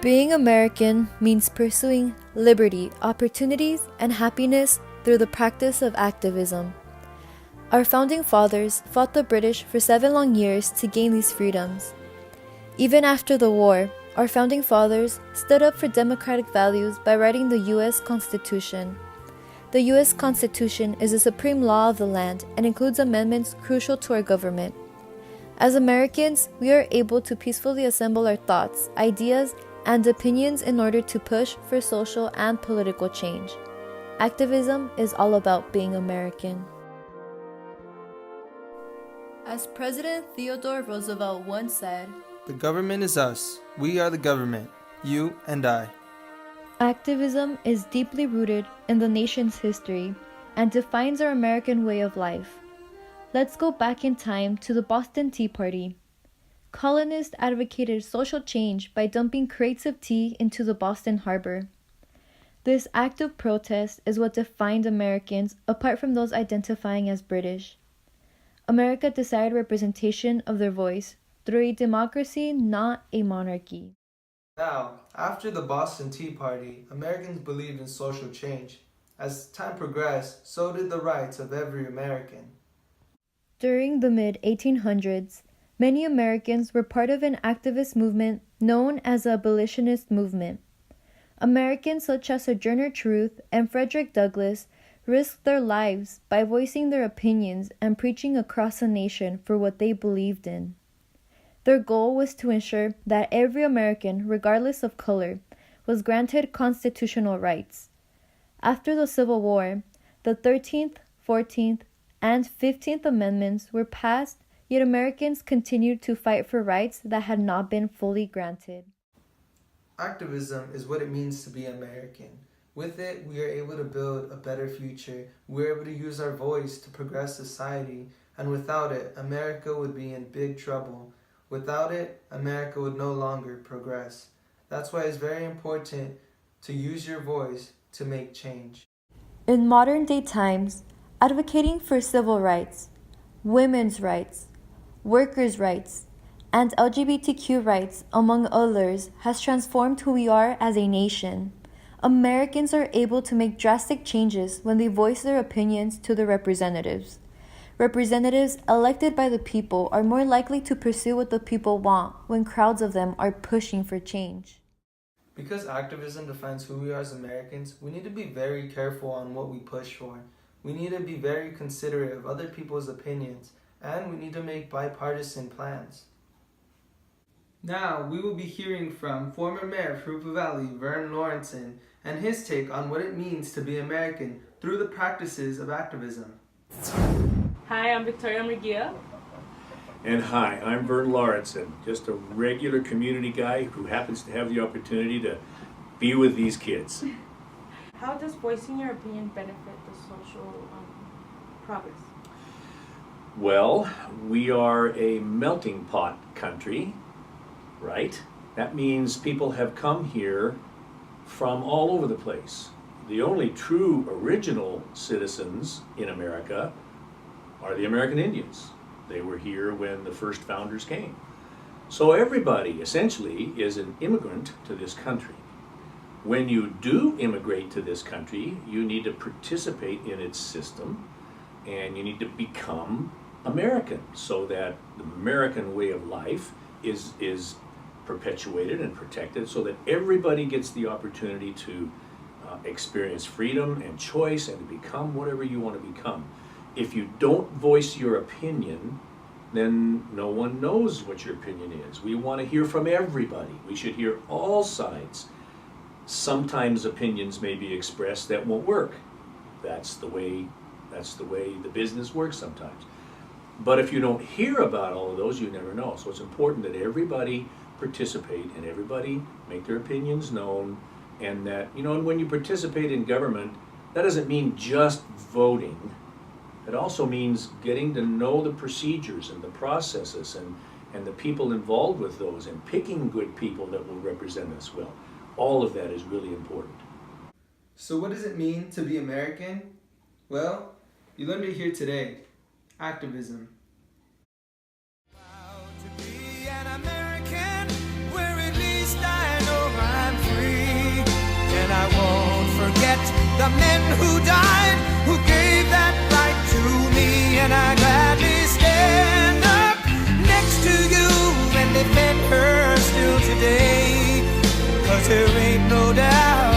Being American means pursuing liberty, opportunities, and happiness through the practice of activism. Our founding fathers fought the British for 7 long years to gain these freedoms. Even after the war, our founding fathers stood up for democratic values by writing the U.S. Constitution. The U.S. Constitution is the supreme law of the land and includes amendments crucial to our government. As Americans, we are able to peacefully assemble our thoughts, ideas, and opinions in order to push for social and political change. Activism is all about being American. As President Theodore Roosevelt once said, "The government is us. We are the government. You and I." activism is deeply rooted in the nation's history and defines our American way of life. Let's go back in time to the Boston Tea Party. Colonists advocated social change by dumping crates of tea into the Boston Harbor. This act of protest is what defined Americans apart from those identifying as British. America desired representation of their voice through a democracy, not a monarchy. Now, after the Boston Tea Party, Americans believed in social change. As time progressed, so did the rights of every American. During the mid-1800s, many Americans were part of an activist movement known as the abolitionist movement. Americans such as Sojourner Truth and Frederick Douglass risked their lives by voicing their opinions and preaching across the nation for what they believed in. Their goal was to ensure that every American, regardless of color, was granted constitutional rights. After the Civil War, the 13th, 14th, and 15th Amendments were passed, yet Americans continued to fight for rights that had not been fully granted. Activism is what it means to be American. With it, we are able to build a better future. We are able to use our voice to progress society. And without it, America would be in big trouble. Without it, America would no longer progress. That's why it's very important to use your voice to make change. In modern-day times, advocating for civil rights, women's rights, workers' rights, and LGBTQ rights, among others, has transformed who we are as a nation. Americans are able to make drastic changes when they voice their opinions to their representatives. Representatives elected by the people are more likely to pursue what the people want when crowds of them are pushing for change. Because activism defines who we are as Americans, we need to be very careful on what we push for. We need to be very considerate of other people's opinions, and we need to make bipartisan plans. Now, we will be hearing from former Mayor of Hoopa Valley, Vern Lawrenson, and his take on what it means to be American through the practices of activism. Hi, I'm Victoria Murguia. And hi, I'm Vern Lawrenson, just a regular community guy who happens to have the opportunity to be with these kids. How does voicing your opinion benefit the social progress? Well, we are a melting pot country, right? That means people have come here from all over the place. The only true original citizens in America are the American Indians. They were here when the first founders came. So everybody essentially is an immigrant to this country. When you do immigrate to this country, you need to participate in its system and you need to become American so that the American way of life is perpetuated and protected so that everybody gets the opportunity to experience freedom and choice and to become whatever you want to become. If you don't voice your opinion, then no one knows what your opinion is. We want to hear from everybody. We should hear all sides. Sometimes opinions may be expressed that won't work. That's the way the business works sometimes. But if you don't hear about all of those, you never know. So it's important that everybody participate and everybody make their opinions known, and that, and when you participate in government, that doesn't mean just voting. It also means getting to know the procedures and the processes and the people involved with those and picking good people that will represent us well. All of that is really important. So what does it mean to be American? Well, you learned it here today. Activism. Proud to be an American, where at least I know my are men who died, who gave that right to me, and I gladly stand up next to you and defend her still today, 'cause there ain't no doubt